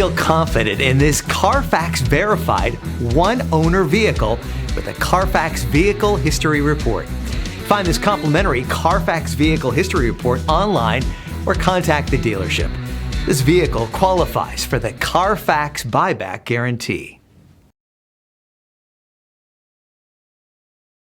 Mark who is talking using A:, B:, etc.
A: Feel confident in this Carfax verified one-owner vehicle with a Carfax Vehicle History Report. Find this complimentary Carfax Vehicle History Report online or contact the dealership. This vehicle qualifies for the Carfax Buyback Guarantee.